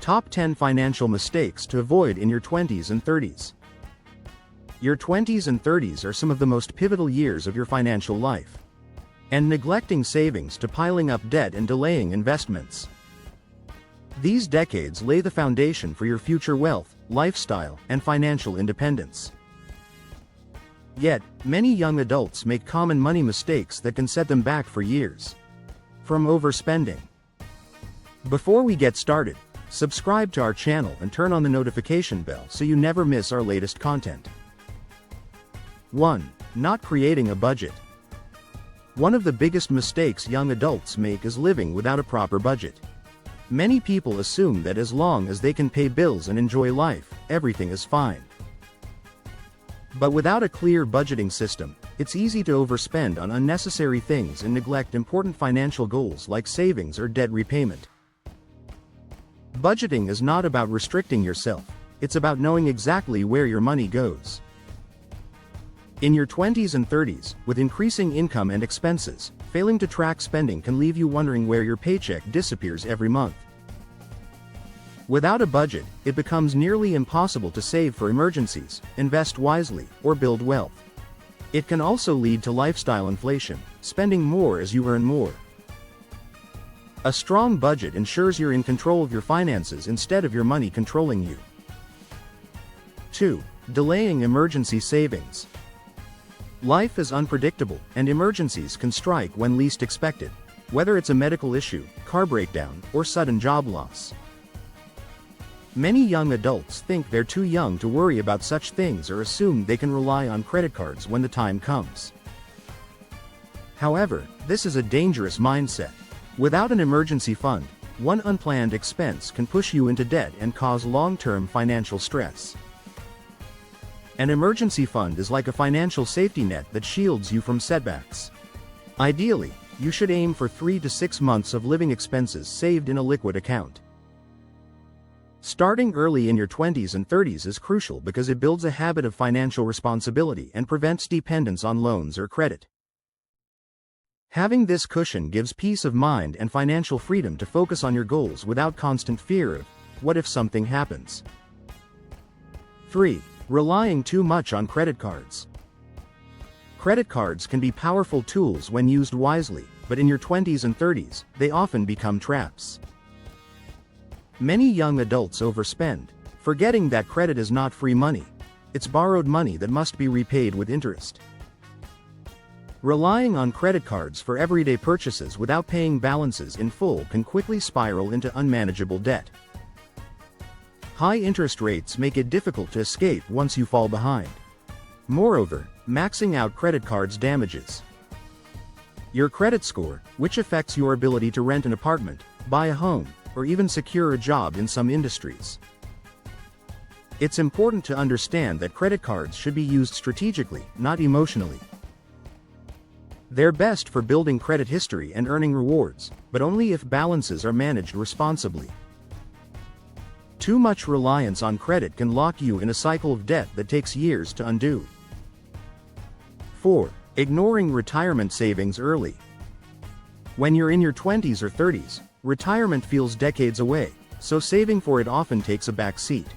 Top 10 Financial Mistakes to Avoid in Your 20s and 30s. Your 20s and 30s are some of the most pivotal years of your financial life. And neglecting savings to piling up debt and delaying investments. These decades lay the foundation for your future wealth, lifestyle, and financial independence. Yet, many young adults make common money mistakes that can set them back for years. From overspending. Before we get started, subscribe to our channel and turn on the notification bell so you never miss our latest content. 1. Not creating a budget. One of the biggest mistakes young adults make is living without a proper budget. Many people assume that as long as they can pay bills and enjoy life, everything is fine. But without a clear budgeting system, it's easy to overspend on unnecessary things and neglect important financial goals like savings or debt repayment. Budgeting is not about restricting yourself, it's about knowing exactly where your money goes. In your 20s and 30s, with increasing income and expenses, failing to track spending can leave you wondering where your paycheck disappears every month. Without a budget, it becomes nearly impossible to save for emergencies, invest wisely, or build wealth. It can also lead to lifestyle inflation, spending more as you earn more. A strong budget ensures you're in control of your finances instead of your money controlling you. 2. Delaying emergency savings. Life is unpredictable, and emergencies can strike when least expected, whether it's a medical issue, car breakdown, or sudden job loss. Many young adults think they're too young to worry about such things or assume they can rely on credit cards when the time comes. However, this is a dangerous mindset. Without an emergency fund, one unplanned expense can push you into debt and cause long-term financial stress. An emergency fund is like a financial safety net that shields you from setbacks. Ideally, you should aim for 3 to 6 months of living expenses saved in a liquid account. Starting early in your 20s and 30s is crucial because it builds a habit of financial responsibility and prevents dependence on loans or credit. Having this cushion gives peace of mind and financial freedom to focus on your goals without constant fear of, what if something happens? 3. Relying too much on credit cards. Credit cards can be powerful tools when used wisely, but in your 20s and 30s, they often become traps. Many young adults overspend, forgetting that credit is not free money. It's borrowed money that must be repaid with interest. Relying on credit cards for everyday purchases without paying balances in full can quickly spiral into unmanageable debt. High interest rates make it difficult to escape once you fall behind. Moreover, maxing out credit cards damages your credit score, which affects your ability to rent an apartment, buy a home, or even secure a job in some industries. It's important to understand that credit cards should be used strategically, not emotionally. They're best for building credit history and earning rewards, but only if balances are managed responsibly. Too much reliance on credit can lock you in a cycle of debt that takes years to undo. 4. Ignoring retirement savings early. When you're in your 20s or 30s, retirement feels decades away, so saving for it often takes a back seat.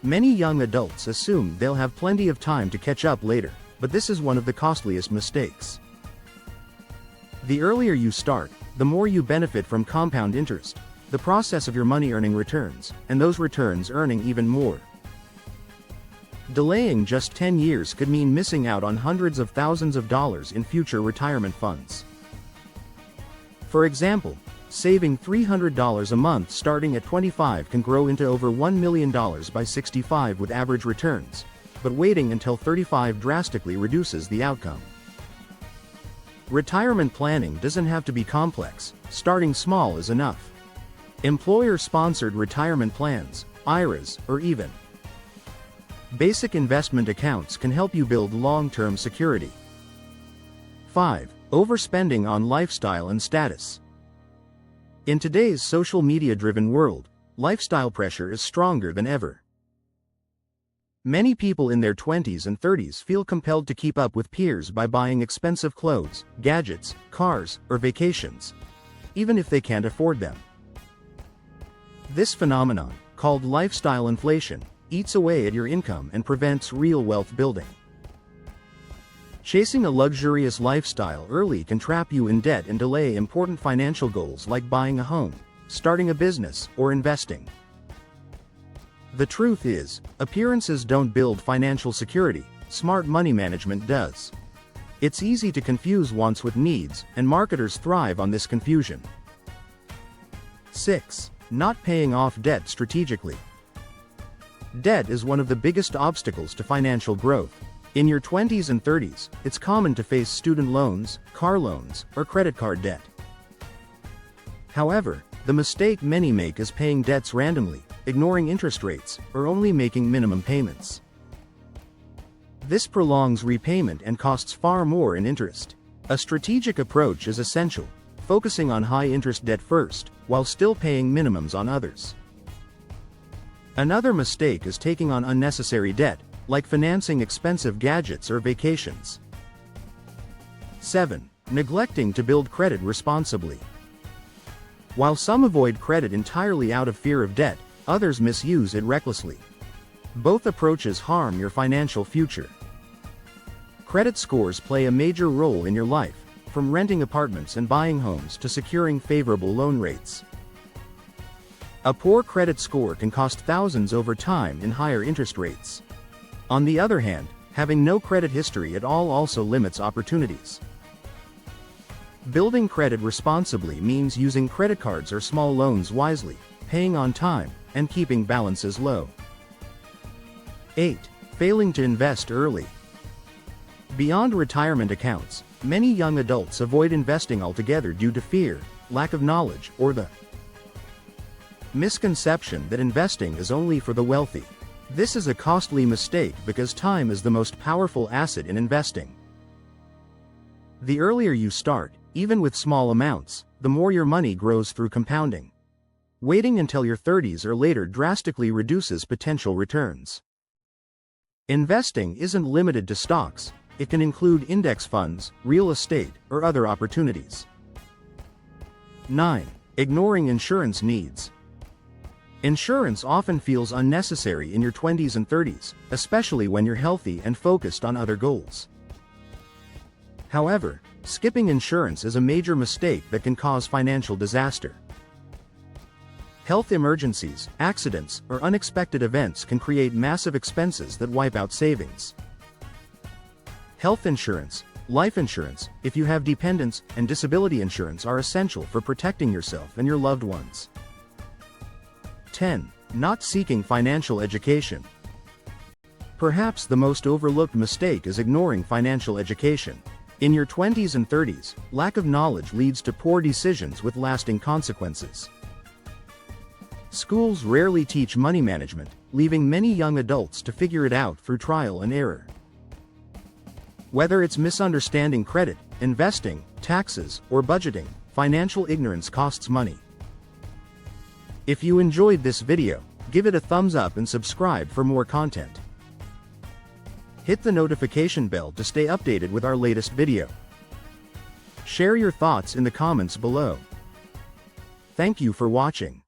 Many young adults assume they'll have plenty of time to catch up later, but this is one of the costliest mistakes. The earlier you start, the more you benefit from compound interest, the process of your money earning returns, and those returns earning even more. Delaying just 10 years could mean missing out on hundreds of thousands of dollars in future retirement funds. For example, saving $300 a month starting at 25 can grow into over $1 million by 65 with average returns, but waiting until 35 drastically reduces the outcome. Retirement planning doesn't have to be complex, starting small is enough. Employer-sponsored retirement plans, IRAs, or even basic investment accounts can help you build long-term security. 5. Overspending on lifestyle and status. In today's social media-driven world, lifestyle pressure is stronger than ever. Many people in their 20s and 30s feel compelled to keep up with peers by buying expensive clothes, gadgets, cars, or vacations, even if they can't afford them. This phenomenon, called lifestyle inflation, eats away at your income and prevents real wealth building. Chasing a luxurious lifestyle early can trap you in debt and delay important financial goals like buying a home, starting a business, or investing. The truth is, appearances don't build financial security, smart money management does. It's easy to confuse wants with needs, and marketers thrive on this confusion. 6. Not paying off debt strategically. Debt is one of the biggest obstacles to financial growth. In your 20s and 30s, it's common to face student loans, car loans, or credit card debt. However, the mistake many make is paying debts randomly, ignoring interest rates, or only making minimum payments. This prolongs repayment and costs far more in interest. A strategic approach is essential, focusing on high-interest debt first, while still paying minimums on others. Another mistake is taking on unnecessary debt, like financing expensive gadgets or vacations. 7. Neglecting to build credit responsibly. While some avoid credit entirely out of fear of debt, others misuse it recklessly. Both approaches harm your financial future. Credit scores play a major role in your life, from renting apartments and buying homes to securing favorable loan rates. A poor credit score can cost thousands over time in higher interest rates. On the other hand, having no credit history at all also limits opportunities. Building credit responsibly means using credit cards or small loans wisely, paying on time, and keeping balances low. 8. Failing to invest early. Beyond retirement accounts, many young adults avoid investing altogether due to fear, lack of knowledge, or the misconception that investing is only for the wealthy. This is a costly mistake because time is the most powerful asset in investing. The earlier you start, even with small amounts, the more your money grows through compounding. Waiting until your 30s or later drastically reduces potential returns. Investing isn't limited to stocks, it can include index funds, real estate, or other opportunities. 9. Ignoring insurance needs. Insurance often feels unnecessary in your 20s and 30s, especially when you're healthy and focused on other goals. However, skipping insurance is a major mistake that can cause financial disaster. Health emergencies, accidents, or unexpected events can create massive expenses that wipe out savings. Health insurance, life insurance, if you have dependents, and disability insurance are essential for protecting yourself and your loved ones. 10. Not seeking financial education. Perhaps the most overlooked mistake is ignoring financial education. In your 20s and 30s, lack of knowledge leads to poor decisions with lasting consequences. Schools rarely teach money management, leaving many young adults to figure it out through trial and error. Whether it's misunderstanding credit, investing, taxes, or budgeting, financial ignorance costs money. If you enjoyed this video, give it a thumbs up and subscribe for more content. Hit the notification bell to stay updated with our latest video. Share your thoughts in the comments below. Thank you for watching.